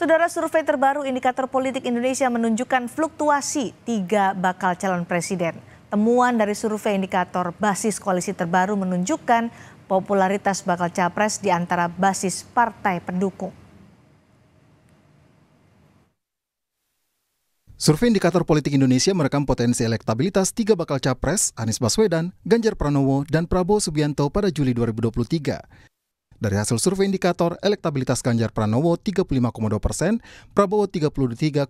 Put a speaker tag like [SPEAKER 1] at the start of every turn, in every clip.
[SPEAKER 1] Saudara, survei terbaru Indikator Politik Indonesia menunjukkan fluktuasi 3 bakal calon presiden. Temuan dari survei indikator basis koalisi terbaru menunjukkan popularitas bakal capres di antara basis partai pendukung.
[SPEAKER 2] Survei Indikator Politik Indonesia merekam potensi elektabilitas 3 bakal capres, Anies Baswedan, Ganjar Pranowo, dan Prabowo Subianto pada Juli 2023. Dari hasil survei indikator, elektabilitas Ganjar Pranowo 35,2%, Prabowo 33,2%,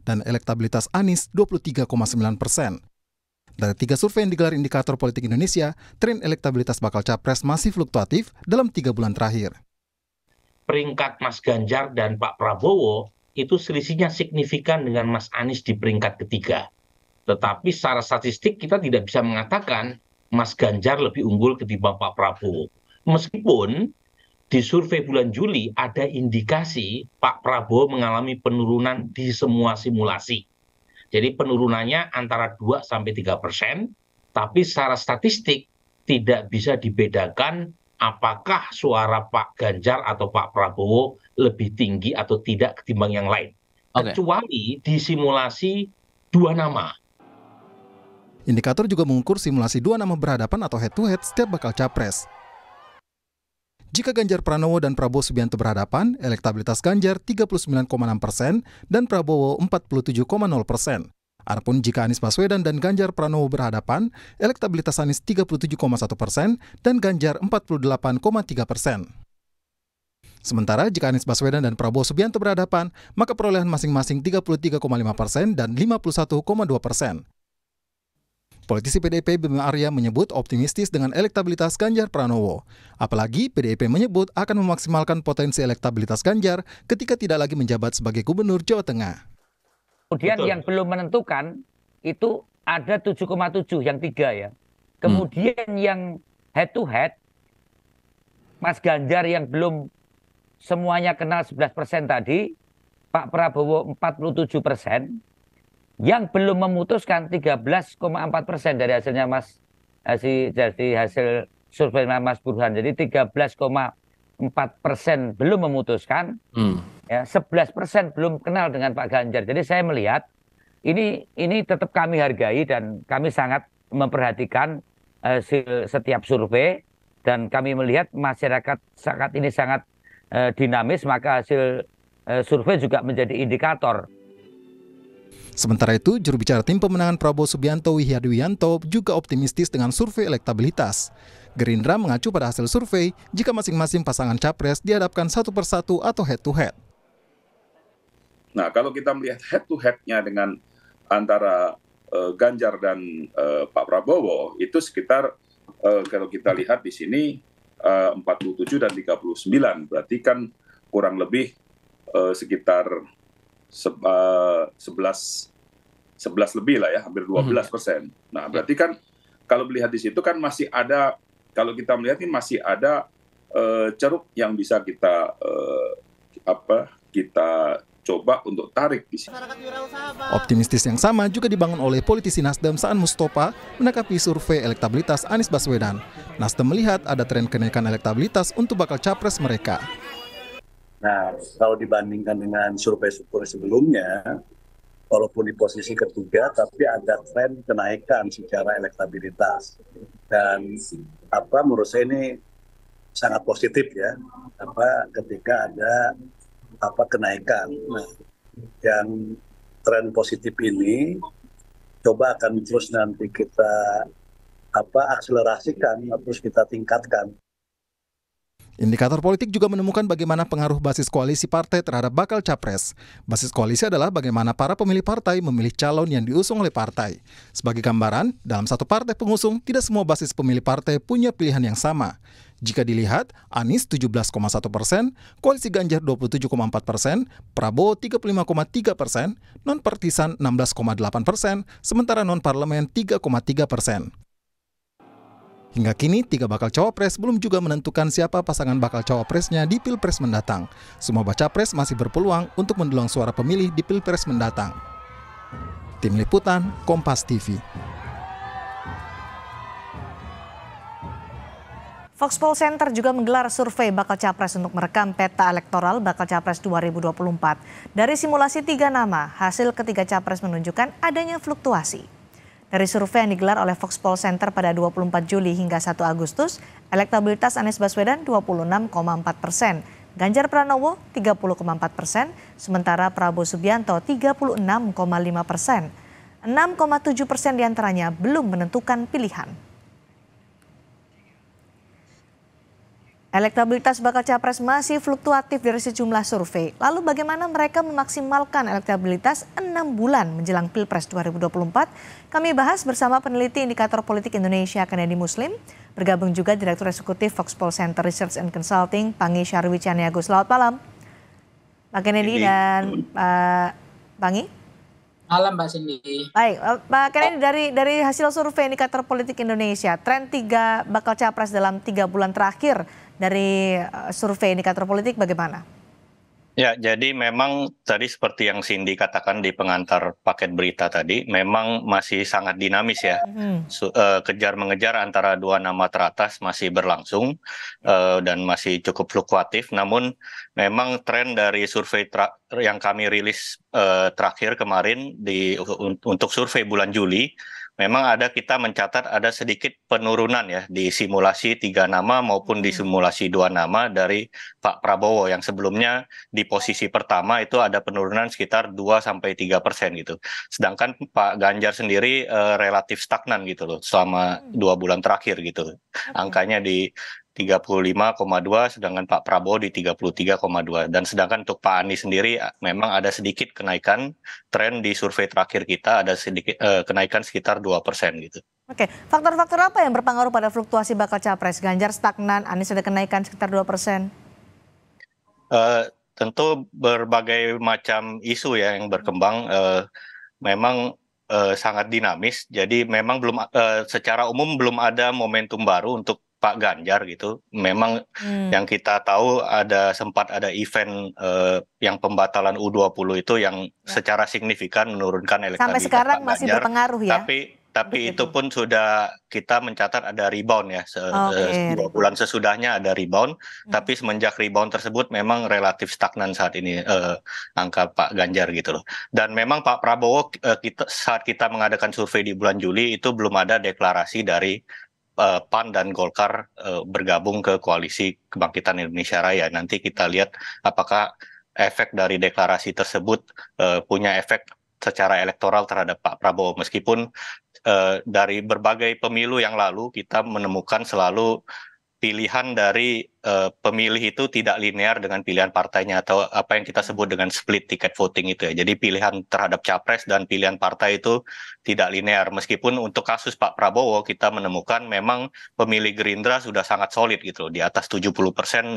[SPEAKER 2] dan elektabilitas Anies 23,9%. Dari 3 survei yang digelar Indikator Politik Indonesia, tren elektabilitas bakal capres masih fluktuatif dalam 3 bulan terakhir.
[SPEAKER 3] Peringkat Mas Ganjar dan Pak Prabowo itu selisihnya signifikan dengan Mas Anies di peringkat ketiga. Tetapi secara statistik kita tidak bisa mengatakan Mas Ganjar lebih unggul ketimbang Pak Prabowo. Meskipun di survei bulan Juli ada indikasi Pak Prabowo mengalami penurunan di semua simulasi. Jadi penurunannya antara 2-3%, tapi secara statistik tidak bisa dibedakan apakah suara Pak Ganjar atau Pak Prabowo lebih tinggi atau tidak ketimbang yang lain. Kecuali di simulasi 2 nama.
[SPEAKER 2] Indikator juga mengukur simulasi 2 nama berhadapan atau head-to-head setiap bakal capres. Jika Ganjar Pranowo dan Prabowo Subianto berhadapan, elektabilitas Ganjar 39,6% dan Prabowo 47,0%. Adapun jika Anies Baswedan dan Ganjar Pranowo berhadapan, elektabilitas Anies 37,1% dan Ganjar 48,3%. Sementara jika Anies Baswedan dan Prabowo Subianto berhadapan, maka perolehan masing-masing 33,5% dan 51,2%. Politisi PDIP Bima Arya menyebut optimistis dengan elektabilitas Ganjar Pranowo. Apalagi PDIP menyebut akan memaksimalkan potensi elektabilitas Ganjar ketika tidak lagi menjabat sebagai Gubernur Jawa Tengah.
[SPEAKER 4] Kemudian yang belum menentukan itu ada 7,7 yang 3 ya. Kemudian yang head to head, Mas Ganjar yang belum semuanya kenal 11% tadi, Pak Prabowo 47%. Yang belum memutuskan 13,4% dari hasilnya dari hasil survei Mas Burhan. Jadi 13,4% belum memutuskan, ya 11% belum kenal dengan Pak Ganjar. Jadi saya melihat ini tetap kami hargai dan kami sangat memperhatikan hasil setiap survei, dan kami melihat masyarakat saat ini sangat dinamis, maka hasil survei juga menjadi indikator.
[SPEAKER 2] Sementara itu, juru bicara tim pemenangan Prabowo Subianto Wihyadiwianto juga optimistis dengan survei elektabilitas. Gerindra mengacu pada hasil survei jika masing-masing pasangan capres dihadapkan satu persatu atau head-to-head.
[SPEAKER 5] Nah, kalau kita melihat head-to-head-nya dengan antara Ganjar dan Pak Prabowo, itu sekitar, kalau kita lihat di sini, 47 dan 39. Berarti kan kurang lebih sekitar 11 lebih lah ya, hampir 12%. Nah, berarti kan kalau melihat di situ kan masih ada, kalau kita melihat ini masih ada ceruk yang bisa kita kita coba untuk tarik di sini.
[SPEAKER 2] Optimistis yang sama juga dibangun oleh politisi Nasdem Saan Mustopa menanggapi survei elektabilitas Anies Baswedan. Nasdem melihat ada tren kenaikan elektabilitas untuk bakal capres mereka.
[SPEAKER 6] Nah, kalau dibandingkan dengan survei-survei sebelumnya, walaupun di posisi ketiga, tapi ada tren kenaikan secara elektabilitas. Dan menurut saya ini sangat positif ya, ketika ada kenaikan. Nah, yang tren positif ini coba akan terus nanti kita akselerasikan, terus kita tingkatkan.
[SPEAKER 2] Indikator politik juga menemukan bagaimana pengaruh basis koalisi partai terhadap bakal capres. Basis koalisi adalah bagaimana para pemilih partai memilih calon yang diusung oleh partai. Sebagai gambaran, dalam satu partai pengusung, tidak semua basis pemilih partai punya pilihan yang sama. Jika dilihat, Anies 17,1%, koalisi Ganjar 27,4%, Prabowo 35,3%, non-partisan 16,8%, sementara non-parlemen 3,3%. Hingga kini, 3 bakal cawapres belum juga menentukan siapa pasangan bakal cawapresnya di Pilpres mendatang. Semua baca pres masih berpeluang untuk mendulang suara pemilih di Pilpres mendatang. Tim Liputan, Kompas TV.
[SPEAKER 1] Foxpol Center juga menggelar survei bakal capres untuk merekam peta elektoral bakal capres 2024. Dari simulasi 3 nama, hasil ketiga capres menunjukkan adanya fluktuasi. Dari survei yang digelar oleh Foxpol Center pada 24 Juli hingga 1 Agustus, elektabilitas Anies Baswedan 26,4%, Ganjar Pranowo 30,4%, sementara Prabowo Subianto 36,5%. 6,7% diantaranya belum menentukan pilihan. Elektabilitas bakal capres masih fluktuatif dari sejumlah survei. Lalu bagaimana mereka memaksimalkan elektabilitas 6 bulan menjelang Pilpres 2024? Kami bahas bersama peneliti Indikator Politik Indonesia Kennedy Muslim. Bergabung juga Direktur Eksekutif Foxpol Center Research and Consulting, Panggi Syarwi Caniago. Selamat malam, Pak Kennedy dan Pak Panggi.
[SPEAKER 7] Malam Mbak Cindy.
[SPEAKER 1] Baik, Pak Kennedy, dari hasil survei Indikator Politik Indonesia, tren 3 bakal capres dalam 3 bulan terakhir dari survei Indikator Politik bagaimana?
[SPEAKER 8] Ya, jadi memang tadi seperti yang Cindy katakan di pengantar paket berita tadi, memang masih sangat dinamis ya. Kejar-mengejar antara 2 nama teratas masih berlangsung dan masih cukup fluktuatif. Namun memang tren dari survei yang kami rilis terakhir kemarin untuk survei bulan Juli, memang kita mencatat ada sedikit penurunan ya di simulasi 3 nama maupun di simulasi 2 nama dari Pak Prabowo yang sebelumnya di posisi pertama itu ada penurunan sekitar 2-3% gitu. Sedangkan Pak Ganjar sendiri relatif stagnan gitu loh selama 2 bulan terakhir gitu. Angkanya di 35,2, sedangkan Pak Prabowo di 33,2. Dan sedangkan untuk Pak Anies sendiri memang ada sedikit kenaikan, tren di survei terakhir kita ada sedikit kenaikan sekitar 2% gitu.
[SPEAKER 1] Oke, faktor-faktor apa yang berpengaruh pada fluktuasi bakal capres? Ganjar stagnan, Anies ada kenaikan sekitar 2%.
[SPEAKER 8] Tentu berbagai macam isu ya yang berkembang, memang sangat dinamis. Jadi memang belum secara umum belum ada momentum baru untuk Pak Ganjar gitu. Memang yang kita tahu sempat ada event yang pembatalan U20 itu yang secara signifikan menurunkan elektabilitas
[SPEAKER 1] sampai sekarang
[SPEAKER 8] Pak
[SPEAKER 1] masih
[SPEAKER 8] Ganjar,
[SPEAKER 1] berpengaruh ya.
[SPEAKER 8] Tapi itu pun sudah kita mencatat ada rebound ya. 2 bulan sesudahnya ada rebound, tapi semenjak rebound tersebut memang relatif stagnan saat ini angka Pak Ganjar gitu loh. Dan memang Pak Prabowo saat kita mengadakan survei di bulan Juli itu belum ada deklarasi dari PAN dan Golkar bergabung ke Koalisi Kebangkitan Indonesia Raya. Nanti kita lihat apakah efek dari deklarasi tersebut punya efek secara elektoral terhadap Pak Prabowo. Meskipun dari berbagai pemilu yang lalu kita menemukan selalu pilihan dari pemilih itu tidak linear dengan pilihan partainya atau apa yang kita sebut dengan split ticket voting itu ya. Jadi pilihan terhadap capres dan pilihan partai itu tidak linear. Meskipun untuk kasus Pak Prabowo kita menemukan memang pemilih Gerindra sudah sangat solid gitu di atas 70%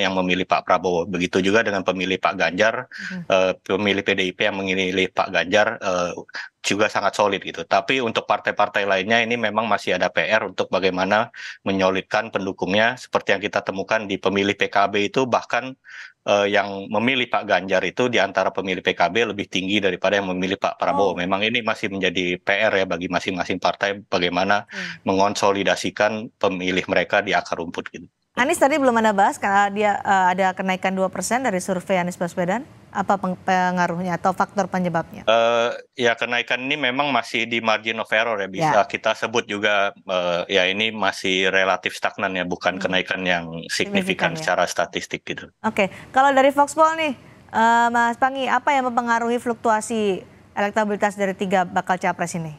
[SPEAKER 8] yang memilih Pak Prabowo. Begitu juga dengan pemilih Pak Ganjar, pemilih PDIP yang memilih Pak Ganjar juga sangat solid gitu. Tapi untuk partai-partai lainnya ini memang masih ada PR untuk bagaimana menyolidkan pendukungnya seperti yang kita temukan di pemilih PKB itu bahkan yang memilih Pak Ganjar itu di antara pemilih PKB lebih tinggi daripada yang memilih Pak Prabowo. Memang ini masih menjadi PR ya bagi masing-masing partai bagaimana mengonsolidasikan pemilih mereka di akar rumput gitu.
[SPEAKER 1] Anies tadi belum Anda bahas karena dia ada kenaikan 2% dari survei Anies Baswedan. Apa pengaruhnya atau faktor penyebabnya?
[SPEAKER 8] Ya kenaikan ini memang masih di margin of error ya, bisa kita sebut juga ya ini masih relatif stagnan ya, bukan kenaikan yang signifikan secara statistik gitu.
[SPEAKER 1] Oke, kalau dari Foxpol nih Mas Panggi, apa yang mempengaruhi fluktuasi elektabilitas dari 3 bakal capres ini?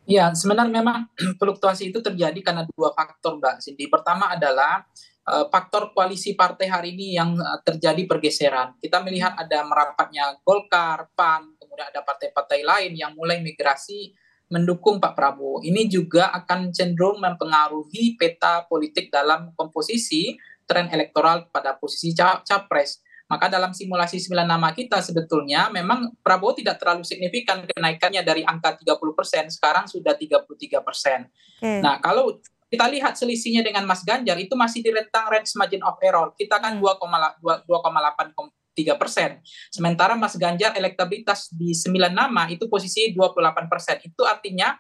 [SPEAKER 7] Ya, sebenarnya memang fluktuasi itu terjadi karena 2 faktor Mbak Cindy. Pertama adalah faktor koalisi partai hari ini yang terjadi pergeseran. Kita melihat ada merapatnya Golkar, PAN, kemudian ada partai-partai lain yang mulai migrasi mendukung Pak Prabowo. Ini juga akan cenderung mempengaruhi peta politik dalam komposisi tren elektoral pada posisi capres. Maka dalam simulasi 9 nama kita sebetulnya memang Prabowo tidak terlalu signifikan kenaikannya dari angka 30%, sekarang sudah 33%. Nah, kalau kita lihat selisihnya dengan Mas Ganjar itu masih di rentang range margin of error. Kita kan 2,8 23%. Sementara Mas Ganjar elektabilitas di 9 nama itu posisi 28%. Itu artinya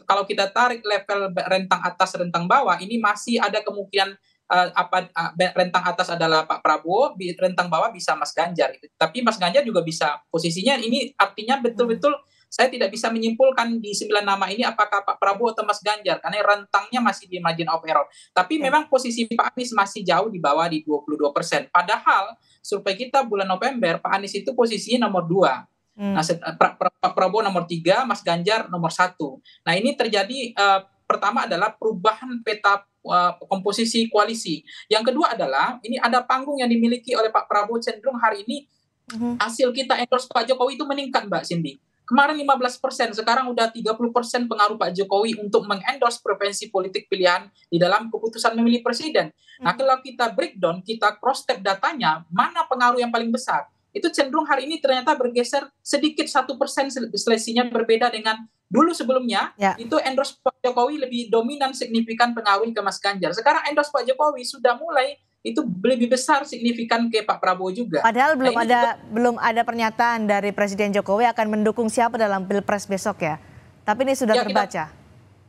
[SPEAKER 7] kalau kita tarik level rentang atas, rentang bawah, ini masih ada kemungkinan rentang atas adalah Pak Prabowo, rentang bawah bisa Mas Ganjar. Tapi Mas Ganjar juga bisa posisinya ini artinya betul-betul saya tidak bisa menyimpulkan di 9 nama ini apakah Pak Prabowo atau Mas Ganjar, karena rentangnya masih di margin of error. Tapi memang posisi Pak Anies masih jauh di bawah di 22%. Padahal survei kita bulan November, Pak Anies itu posisinya nomor 2. Nah, Pak Prabowo nomor 3, Mas Ganjar nomor 1. Nah, ini terjadi pertama adalah perubahan peta komposisi koalisi. Yang kedua adalah ini ada panggung yang dimiliki oleh Pak Prabowo, cenderung hari ini hasil kita endorse Pak Jokowi itu meningkat, Mbak Cindy. Kemarin 15%, sekarang udah 30% pengaruh Pak Jokowi untuk mengendorse preferensi politik pilihan di dalam keputusan memilih presiden. Nah, kalau kita breakdown, kita cross-step datanya, mana pengaruh yang paling besar? Itu cenderung hari ini ternyata bergeser sedikit 1% selisihnya berbeda dengan dulu sebelumnya. Itu endorse Pak Jokowi lebih dominan signifikan pengaruh ke Mas Ganjar. Sekarang endorse Pak Jokowi sudah mulai itu lebih besar signifikan ke Pak Prabowo juga.
[SPEAKER 1] Padahal belum ada pernyataan dari Presiden Jokowi akan mendukung siapa dalam Pilpres besok ya. Tapi ini sudah terbaca.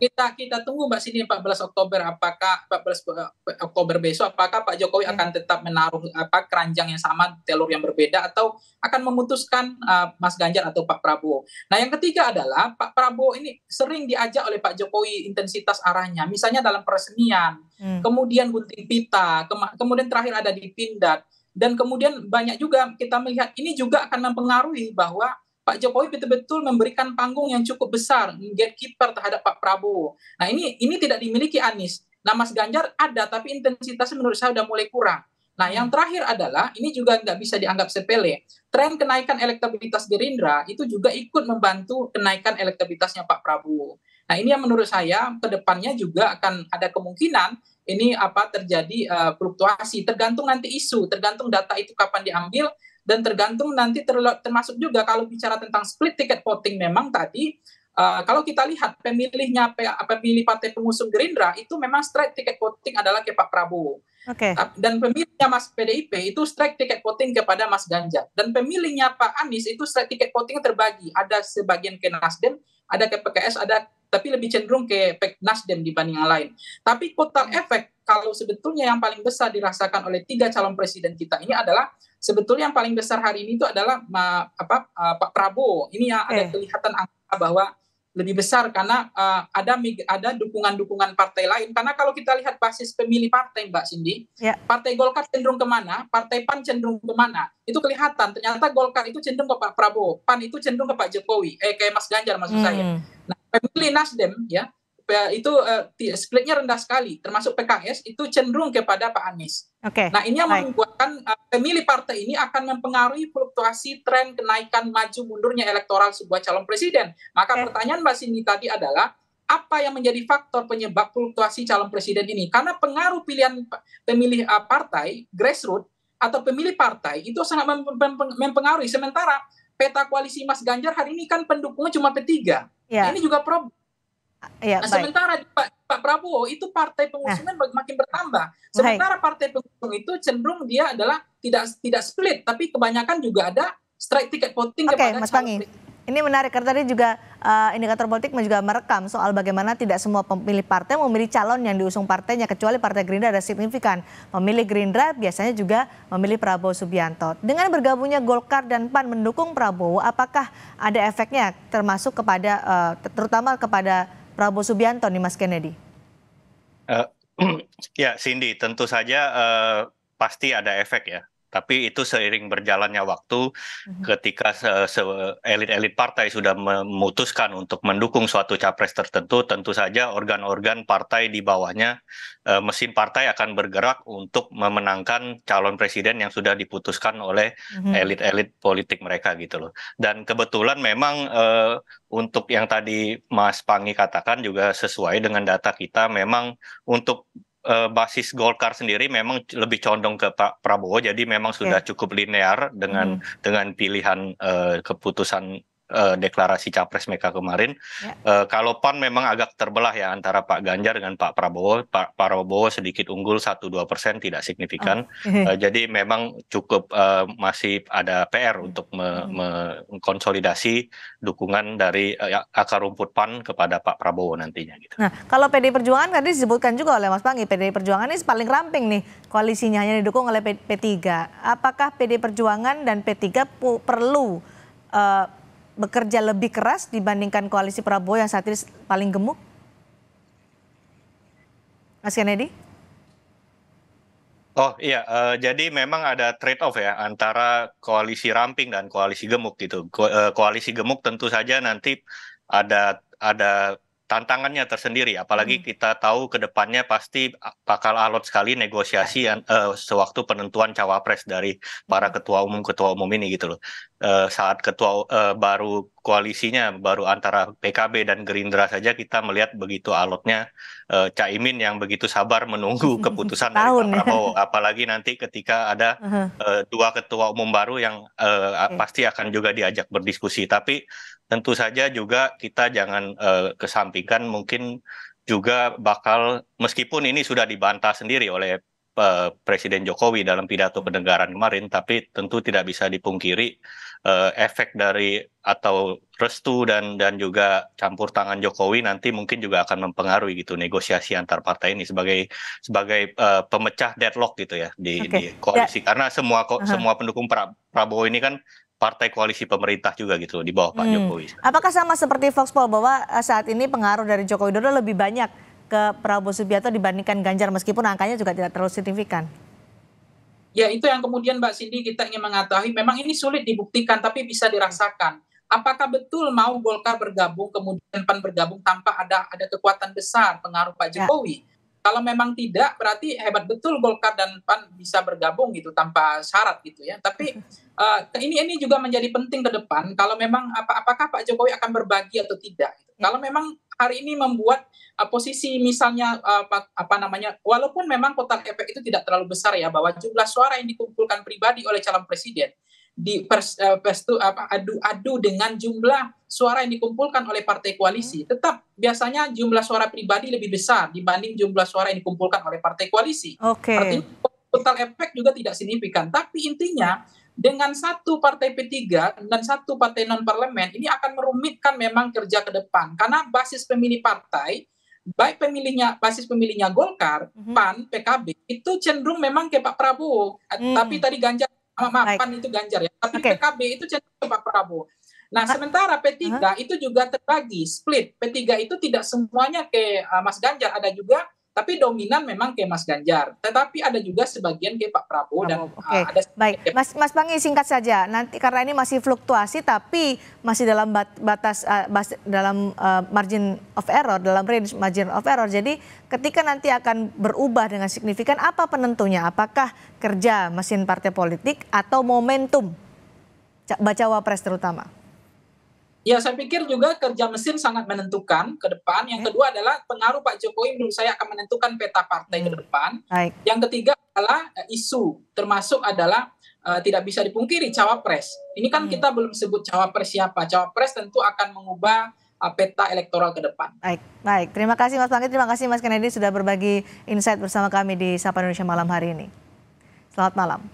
[SPEAKER 7] Kita tunggu Mbak Cindy 14 Oktober apakah 14 Oktober besok apakah Pak Jokowi akan tetap menaruh keranjang yang sama, telur yang berbeda, atau akan memutuskan Mas Ganjar atau Pak Prabowo. Nah, yang ketiga adalah Pak Prabowo ini sering diajak oleh Pak Jokowi intensitas arahnya, misalnya dalam peresmian, kemudian gunting pita, kemudian terakhir ada di Pindad, dan kemudian banyak juga kita melihat ini juga akan mempengaruhi bahwa Pak Jokowi betul-betul memberikan panggung yang cukup besar, gatekeeper terhadap Pak Prabowo. Nah, ini tidak dimiliki Anies. Nah, Mas Ganjar ada, tapi intensitasnya menurut saya sudah mulai kurang. Nah, yang terakhir adalah, ini juga nggak bisa dianggap sepele, tren kenaikan elektabilitas Gerindra itu juga ikut membantu kenaikan elektabilitasnya Pak Prabowo. Nah, ini yang menurut saya ke depannya juga akan ada kemungkinan ini terjadi fluktuasi, tergantung nanti isu, tergantung data itu kapan diambil, dan tergantung nanti termasuk juga kalau bicara tentang split ticket voting, memang tadi kalau kita lihat pemilih partai pengusung Gerindra itu memang straight ticket voting adalah ke Pak Prabowo. Dan pemilihnya Mas PDIP itu straight ticket voting kepada Mas Ganjar. Dan pemilihnya Pak Anies itu straight ticket voting terbagi. Ada sebagian ke Nasdem, ada ke PKS, tapi lebih cenderung ke Nasdem dibanding yang lain. Tapi total efek kalau sebetulnya yang paling besar dirasakan oleh 3 calon presiden kita ini adalah sebetulnya yang paling besar hari ini itu adalah Pak Prabowo. Ini yang ada kelihatan angka bahwa lebih besar karena ada dukungan-dukungan partai lain. Karena kalau kita lihat basis pemilih partai, Mbak Cindy, Partai Golkar cenderung kemana, Partai PAN cenderung kemana, itu kelihatan. Ternyata Golkar itu cenderung ke Pak Prabowo, PAN itu cenderung ke Pak Jokowi, kayak Mas Ganjar maksud saya. Nah, pemilih Nasdem itu splitnya rendah sekali, termasuk PKS itu cenderung kepada Pak Anies. Nah, ini yang membuatkan pemilih partai ini akan mempengaruhi fluktuasi tren kenaikan maju mundurnya elektoral sebuah calon presiden. Maka pertanyaan Mbak Cindy tadi adalah apa yang menjadi faktor penyebab fluktuasi calon presiden ini? Karena pengaruh pilihan pemilih partai grassroots atau pemilih partai itu sangat mempengaruhi. Sementara peta koalisi Mas Ganjar hari ini kan pendukungnya cuma P3. Ini juga problem. Sementara Pak Prabowo itu partai pengusungnya makin bertambah. Sementara partai pengusung itu cenderung dia adalah tidak split, tapi kebanyakan juga ada straight ticket voting kepada
[SPEAKER 1] Mas Pangi. Ini menarik karena tadi juga indikator politik juga merekam soal bagaimana tidak semua pemilih partai memilih calon yang diusung partainya, kecuali Partai Gerindra ada signifikan. Pemilih Gerindra biasanya juga memilih Prabowo Subianto. Dengan bergabungnya Golkar dan PAN mendukung Prabowo, apakah ada efeknya termasuk kepada terutama kepada Prabowo Subianto nih Mas Kennedy?
[SPEAKER 8] Ya Cindy, tentu saja pasti ada efek ya. Tapi itu seiring berjalannya waktu, ketika elit-elit partai sudah memutuskan untuk mendukung suatu capres tertentu, tentu saja organ-organ partai di bawahnya, mesin partai akan bergerak untuk memenangkan calon presiden yang sudah diputuskan oleh elit-elit politik mereka gitu loh. Dan kebetulan memang untuk yang tadi Mas Pangi katakan juga sesuai dengan data kita, memang untuk basis Golkar sendiri memang lebih condong ke Pak Prabowo, jadi memang sudah cukup linear dengan pilihan keputusan deklarasi capres mereka kemarin. Kalau PAN memang agak terbelah ya antara Pak Ganjar dengan Pak Prabowo. Pak Prabowo sedikit unggul 1-2%, tidak signifikan. Jadi memang cukup masih ada PR untuk mengkonsolidasi dukungan dari akar rumput PAN kepada Pak Prabowo nantinya gitu.
[SPEAKER 1] Nah, kalau PDI Perjuangan tadi disebutkan juga oleh Mas Panggi, PDI Perjuangan ini paling ramping nih koalisinya, hanya didukung oleh P3. Apakah PDI Perjuangan dan P3 perlu bekerja lebih keras dibandingkan koalisi Prabowo yang saat ini paling gemuk? Mas Kennedy?
[SPEAKER 8] Oh iya, jadi memang ada trade-off ya antara koalisi ramping dan koalisi gemuk gitu. Koalisi gemuk tentu saja nanti ada tantangannya tersendiri, apalagi kita tahu ke depannya pasti bakal alot sekali negosiasi sewaktu penentuan cawapres dari para ketua umum ini gitu loh. Saat baru koalisinya baru antara PKB dan Gerindra saja kita melihat begitu alotnya Caimin yang begitu sabar menunggu keputusan dari Pak Prabowo, apalagi nanti ketika ada dua ketua umum baru yang pasti akan juga diajak berdiskusi. Tapi tentu saja juga kita jangan kesampingkan, mungkin juga bakal, meskipun ini sudah dibantah sendiri oleh Presiden Jokowi dalam pidato kenegaraan kemarin, tapi tentu tidak bisa dipungkiri efek dari atau restu dan juga campur tangan Jokowi nanti mungkin juga akan mempengaruhi gitu negosiasi antar partai ini sebagai pemecah deadlock gitu ya di koalisi. Karena semua pendukung Prabowo ini kan partai koalisi pemerintah juga gitu di bawah Pak Jokowi.
[SPEAKER 1] Apakah sama seperti Voxpol bahwa saat ini pengaruh dari Joko Widodo lebih banyak ke Prabowo Subianto dibandingkan Ganjar, meskipun angkanya juga tidak terlalu signifikan?
[SPEAKER 7] Ya, itu yang kemudian Mbak Cindy kita ingin mengetahui. Memang ini sulit dibuktikan tapi bisa dirasakan. Apakah betul mau Golkar bergabung kemudian PAN bergabung tanpa ada kekuatan besar pengaruh Pak Jokowi? Kalau memang tidak, berarti hebat betul Golkar dan PAN bisa bergabung gitu tanpa syarat gitu ya. Tapi ini juga menjadi penting ke depan. Kalau memang apakah Pak Jokowi akan berbagi atau tidak? Gitu. Kalau memang hari ini membuat posisi misalnya walaupun memang kotak efek itu tidak terlalu besar ya, bahwa jumlah suara yang dikumpulkan pribadi oleh calon presiden adu dengan jumlah suara yang dikumpulkan oleh partai koalisi, tetap biasanya jumlah suara pribadi lebih besar dibanding jumlah suara yang dikumpulkan oleh partai koalisi. Artinya total efek juga tidak signifikan. Tapi intinya dengan satu partai P3 dan satu partai non parlemen ini akan merumitkan memang kerja ke depan, karena basis pemilih partai baik basis pemilihnya Golkar, PAN, PKB itu cenderung memang ke Pak Prabowo. Tapi tadi Ganjar PAN itu Ganjar ya, tapi PKB itu cenderung ke Pak Prabowo. Nah, sementara P3 itu juga terbagi, split. P3 itu tidak semuanya ke Mas Ganjar, ada juga, tapi dominan memang ke Mas Ganjar. Tetapi ada juga sebagian ke Pak Prabowo dan ada.
[SPEAKER 1] Baik, Mas Panggi singkat saja. Nanti karena ini masih fluktuasi, tapi masih dalam batas dalam margin of error, dalam range margin of error. Jadi ketika nanti akan berubah dengan signifikan, apa penentunya? Apakah kerja mesin partai politik atau momentum bacawa pres terutama?
[SPEAKER 7] Ya, saya pikir juga kerja mesin sangat menentukan ke depan. Yang kedua adalah pengaruh Pak Jokowi menurut saya akan menentukan peta partai ke depan. Yang ketiga adalah isu, termasuk adalah tidak bisa dipungkiri cawapres. Ini kan kita belum sebut cawapres siapa. Cawapres tentu akan mengubah peta elektoral ke depan.
[SPEAKER 1] Baik. Terima kasih Mas Panggi, terima kasih Mas Kennedy sudah berbagi insight bersama kami di Sapa Indonesia Malam hari ini. Selamat malam.